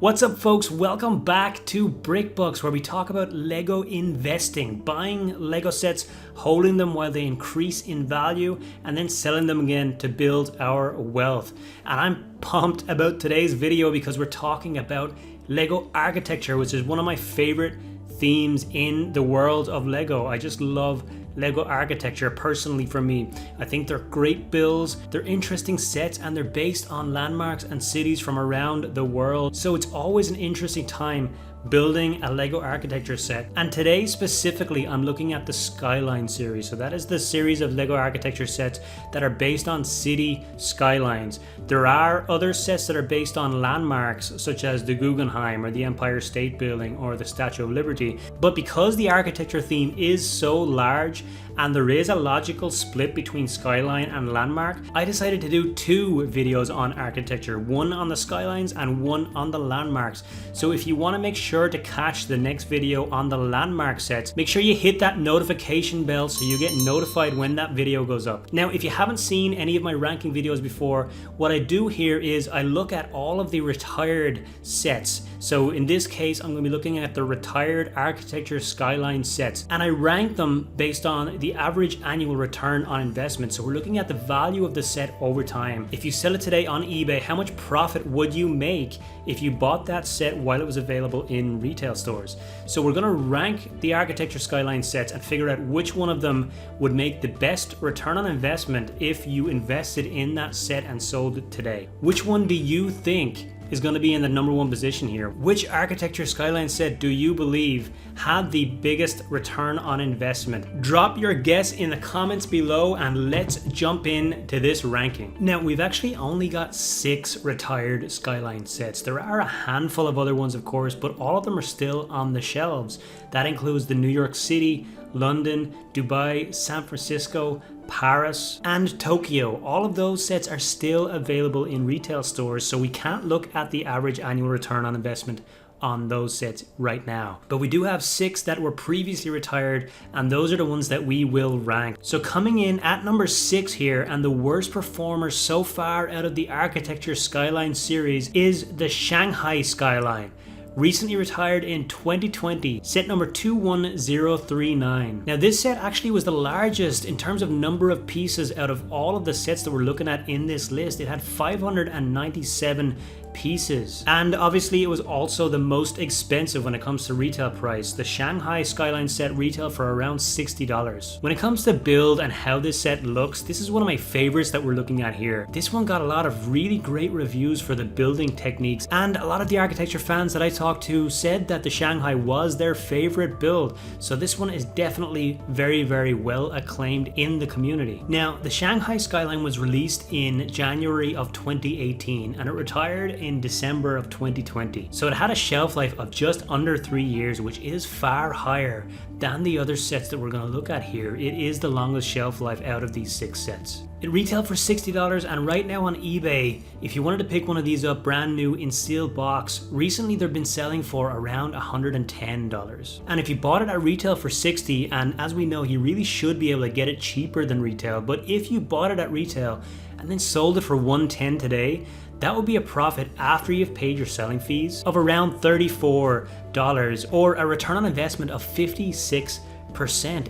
What's up, folks? Welcome back to BrickBooks, where we talk about Lego investing, buying Lego sets, holding them while they increase in value, and then selling them again to build our wealth. And I'm pumped about today's video because we're talking about Lego architecture, which is one of my favorite themes in the world of Lego. I just love Lego architecture personally. For me, I think they're great builds, they're interesting sets, and they're based on landmarks and cities from around the world. So it's always an interesting time building a Lego architecture set. And today specifically, I'm looking at the Skyline series. So that is the series of Lego architecture sets that are based on city skylines. There are other sets that are based on landmarks, such as the Guggenheim or the Empire State Building or the Statue of Liberty. But because the architecture theme is so large and there is a logical split between skyline and landmark, I decided to do two videos on architecture, one on the skylines and one on the landmarks. So if you want to make sure to catch the next video on the landmark sets, make sure you hit that notification bell so you get notified when that video goes up. Now, if you haven't seen any of my ranking videos before, what I do here is I look at all of the retired sets. So in this case, I'm going to be looking at the retired architecture skyline sets, and I rank them based on the average annual return on investment. So we're looking at the value of the set over time. If you sell it today on eBay, how much profit would you make if you bought that set while it was available in retail stores? So we're going to rank the architecture skyline sets and figure out which one of them would make the best return on investment if you invested in that set and sold it today. Which one do you think is going to be in the number one position here? Which architecture skyline set do you believe had the biggest return on investment? Drop your guess in the comments below and let's jump in to this ranking. Now, we've actually only got 6 retired skyline sets. There are a handful of other ones, of course, but all of them are still on the shelves. That includes the New York City, London, Dubai, San Francisco, Paris, and Tokyo. All of those sets are still available in retail stores, so we can't look at the average annual return on investment on those sets right now. But we do have 6 that were previously retired, and those are the ones that we will rank. So coming in at number 6 here, and the worst performer so far out of the architecture skyline series, is the Shanghai Skyline. Recently retired in 2020, set number 21039. Now this set actually was the largest in terms of number of pieces out of all of the sets that we're looking at in this list. It had 597 pieces, and obviously it was also the most expensive when it comes to retail price. The Shanghai Skyline set retail for around $60. When it comes to build and how this set looks, this is one of my favorites that we're looking at here. This one got a lot of really great reviews for the building techniques, and a lot of the architecture fans that I talked to said that the Shanghai was their favorite build. So this one is definitely very, very well acclaimed in the community. Now, the Shanghai Skyline was released in January of 2018 and it retired in December of 2020. So it had a shelf life of just under 3 years, which is far higher than the other sets that we're going to look at here. It is the longest shelf life out of these 6 sets. It retailed for $60, and right now on eBay, if you wanted to pick one of these up brand new in sealed box, recently they've been selling for around $110. And if you bought it at retail for $60, and as we know, you really should be able to get it cheaper than retail, but if you bought it at retail and then sold it for $110 today, that would be a profit after you've paid your selling fees of around $34, or a return on investment of 56%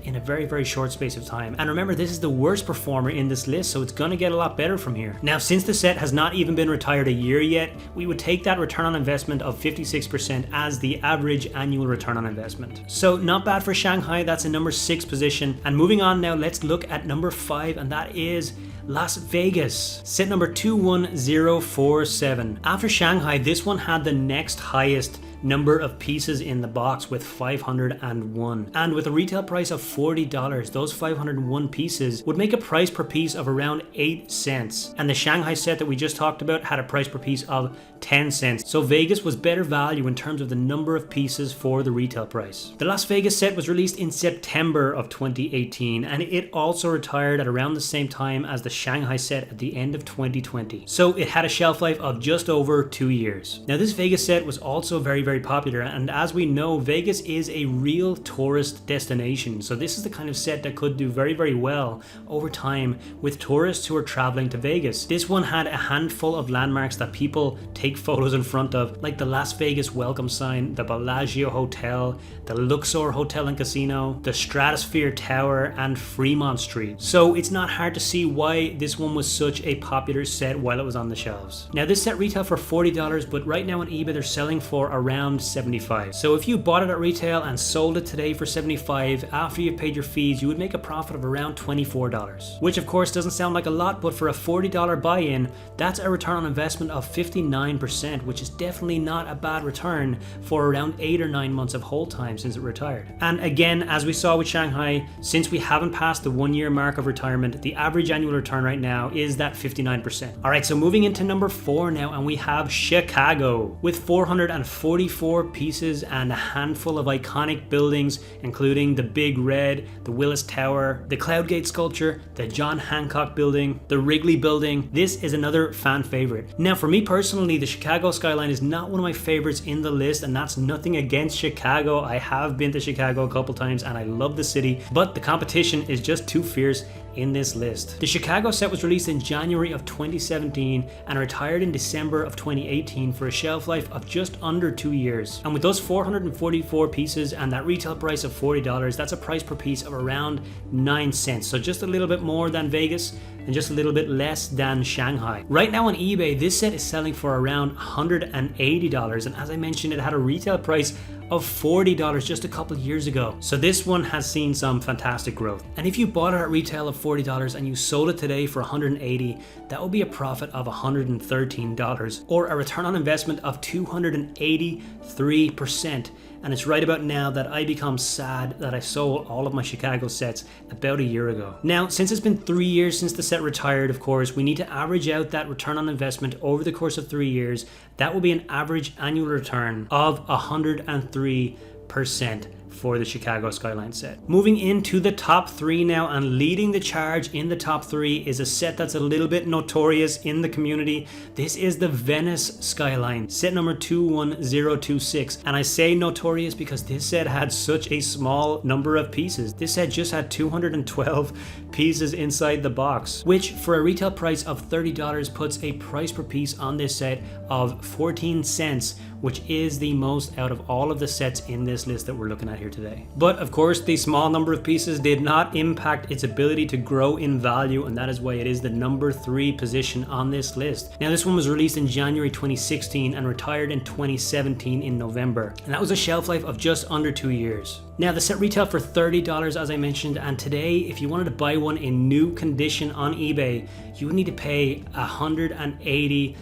in a very, very short space of time. And remember, this is the worst performer in this list, so it's gonna get a lot better from here. Now, since the set has not even been retired a year yet, we would take that return on investment of 56% as the average annual return on investment. So not bad for Shanghai. That's a number 6 position. And moving on now, let's look at number 5, and that is Las Vegas, set number 21047. After Shanghai, this one had the next highest number of pieces in the box with 501, and with a retail price of $40, those 501 pieces would make a price per piece of around 8 cents, and the Shanghai set that we just talked about had a price per piece of 10 cents. So Vegas was better value in terms of the number of pieces for the retail price. The Las Vegas set was released in September of 2018, and it also retired at around the same time as the Shanghai set at the end of 2020. So it had a shelf life of just over 2 years. Now this Vegas set was also very very popular. And as we know, Vegas is a real tourist destination. So this is the kind of set that could do very, very well over time with tourists who are traveling to Vegas. This one had a handful of landmarks that people take photos in front of, like the Las Vegas welcome sign, the Bellagio Hotel, the Luxor Hotel and Casino, the Stratosphere Tower, and Fremont Street. So it's not hard to see why this one was such a popular set while it was on the shelves. Now this set retailed for $40, but right now on eBay they're selling for around $75. So if you bought it at retail and sold it today for $75, after you've paid your fees, you would make a profit of around $24. Which of course doesn't sound like a lot, but for a $40 buy-in, that's a return on investment of 59%, which is definitely not a bad return for around 8 or 9 months of hold time since it retired. And again, as we saw with Shanghai, since we haven't passed the 1 year mark of retirement, the average annual return right now is that 59%. Alright, so moving into number 4 now, and we have Chicago with 444 pieces and a handful of iconic buildings, including the Big Red, the Willis Tower, the Cloudgate sculpture, the John Hancock building, the Wrigley building. This is another fan favorite. Now for me personally, the Chicago skyline is not one of my favorites in the list, and that's nothing against Chicago. I have been to Chicago a couple times and I love the city, but the competition is just too fierce in this list. The Chicago set was released in January of 2017 and retired in December of 2018 for a shelf life of just under 2 years. And with those 444 pieces and that retail price of $40, that's a price per piece of around 9 cents. So just a little bit more than Vegas and just a little bit less than Shanghai. Right now on eBay, this set is selling for around $180. And as I mentioned, it had a retail price of $40 just a couple years ago. So this one has seen some fantastic growth. And if you bought it at retail of $40 and you sold it today for $180, that would be a profit of $113 or a return on investment of 283%. And it's right about now that I become sad that I sold all of my Chicago sets about a year ago. Now, since it's been 3 years since the set retired, of course, we need to average out that return on investment over the course of 3 years. That will be an average annual return of 103% for the Chicago Skyline set. Moving into the top 3 now, and leading the charge in the top 3 is a set that's a little bit notorious in the community. This is the Venice Skyline, set number 21026. And I say notorious because this set had such a small number of pieces. This set just had 212 pieces inside the box, which for a retail price of $30 puts a price per piece on this set of 14 cents, which is the most out of all of the sets in this list that we're looking at here today. But of course, the small number of pieces did not impact its ability to grow in value, and that is why it is the number 3 position on this list. Now this one was released in January 2016 and retired in 2017 in November, and that was a shelf life of just under 2 years. Now the set retailed for $30 as I mentioned, and today if you wanted to buy one in new condition on eBay, you would need to pay $180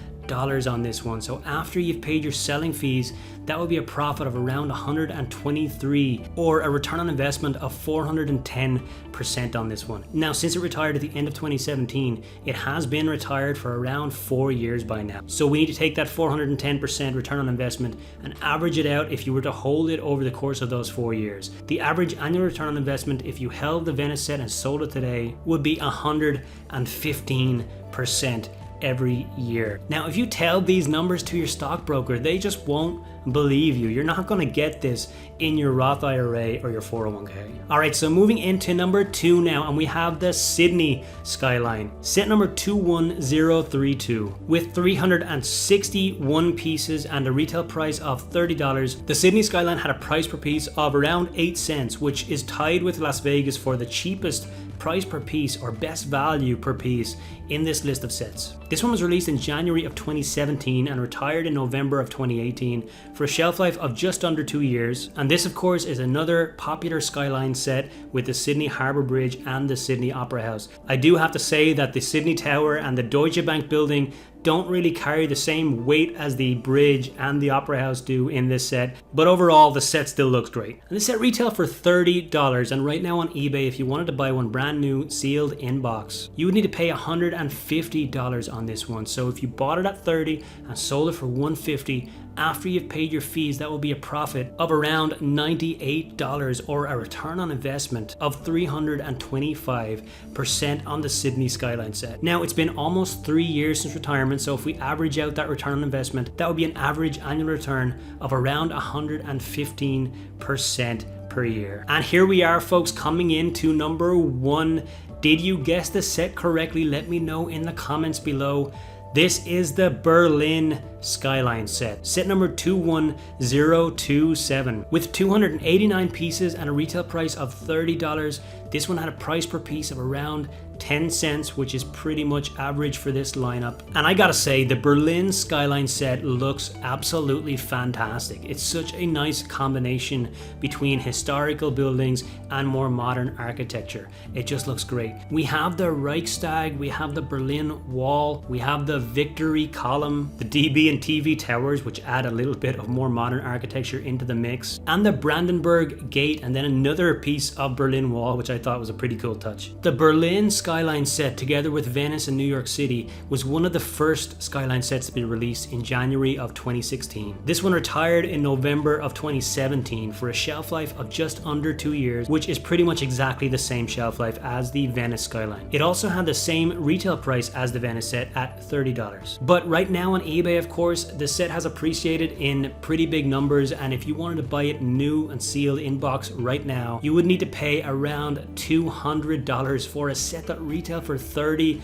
on this one. So after you've paid your selling fees, that would be a profit of around 123 or a return on investment of 410% on this one. Now since it retired at the end of 2017, it has been retired for around 4 years by now. So we need to take that 410% return on investment and average it out if you were to hold it over the course of those 4 years. The average annual return on investment if you held the Venice set and sold it today would be 115% every year. Now, if you tell these numbers to your stockbroker, they just won't believe you. You're not going to get this in your Roth IRA or your 401k. All right, so moving into number 2 now, and we have the Sydney Skyline, set number 21032 with 361 pieces and a retail price of $30. The Sydney Skyline had a price per piece of around 8 cents, which is tied with Las Vegas for the cheapest price per piece or best value per piece in this list of sets. This one was released in January of 2017 and retired in November of 2018 for a shelf life of just under 2 years. And this of course is another popular Skyline set with the Sydney Harbour Bridge and the Sydney Opera House. I do have to say that the Sydney Tower and the Deutsche Bank building don't really carry the same weight as the bridge and the Opera House do in this set, but overall the set still looks great. And this set retailed for $30, and right now on eBay, if you wanted to buy one brand new sealed in box, you would need to pay $150 on this one. So if you bought it at $30 and sold it for $150, after you've paid your fees, that will be a profit of around $98 or a return on investment of 325% on the Sydney Skyline set. Now, it's been almost 3 years since retirement, so if we average out that return on investment, that would be an average annual return of around 115% per year. And here we are, folks, coming into number 1. Did you guess the set correctly? Let me know in the comments below. This is the Berlin Skyline set, set number 21027. With 289 pieces and a retail price of $30, this one had a price per piece of around 10 cents, which is pretty much average for this lineup. And I gotta say, the Berlin Skyline set looks absolutely fantastic. It's such a nice combination between historical buildings and more modern architecture. It just looks great. We have the Reichstag, we have the Berlin Wall, we have the Victory Column, the DB and TV towers, which add a little bit of more modern architecture into the mix, and the Brandenburg Gate, and then another piece of Berlin Wall, which I thought was a pretty cool touch. The Berlin Skyline set, together with Venice and New York City, was one of the first Skyline sets to be released in January of 2016. This one retired in November of 2017 for a shelf life of just under 2 years, which is pretty much exactly the same shelf life as the Venice Skyline. It also had the same retail price as the Venice set at $30. But right now on eBay, of course, the set has appreciated in pretty big numbers, and if you wanted to buy it new and sealed in box right now, you would need to pay around $200 for a set that retailed for $30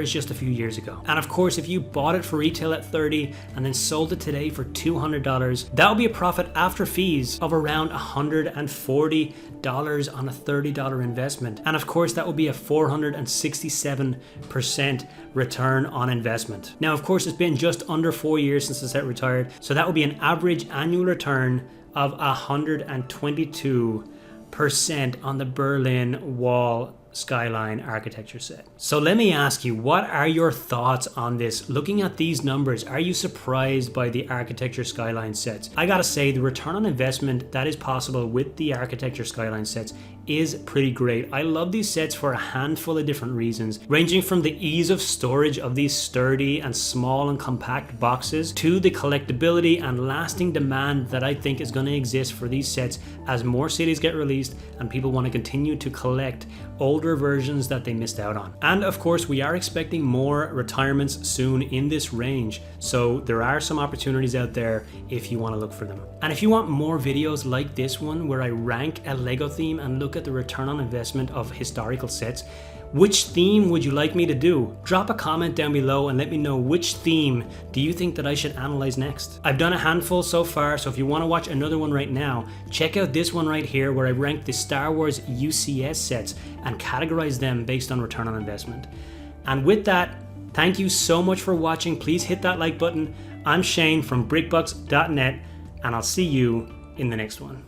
just a few years ago. And of course, if you bought it for retail at $30 and then sold it today for $200, that would be a profit after fees of around $140 on a $30 investment. And of course, that would be a 467% return on investment. Now, of course, it's been just under 4 years since the set retired, so that would be an average annual return of 122% on the Berlin Wall Skyline architecture set. So let me ask you, what are your thoughts on this? Looking at these numbers, are you surprised by the architecture Skyline sets? I gotta say, the return on investment that is possible with the architecture Skyline sets is pretty great. I love these sets for a handful of different reasons, ranging from the ease of storage of these sturdy and small and compact boxes to the collectability and lasting demand that I think is going to exist for these sets as more cities get released and people want to continue to collect older versions that they missed out on. And of course, we are expecting more retirements soon in this range, so there are some opportunities out there if you want to look for them. And if you want more videos like this one where I rank a Lego theme and look at the return on investment of historical sets, which theme would you like me to do? Drop a comment down below and let me know which theme do you think that I should analyze next. I've done a handful so far, so if you want to watch another one right now, check out this one right here where I ranked the Star Wars UCS sets and categorize them based on return on investment. And with that, thank you so much for watching. Please hit that like button. I'm Shane from brickbucks.net, and I'll see you in the next one.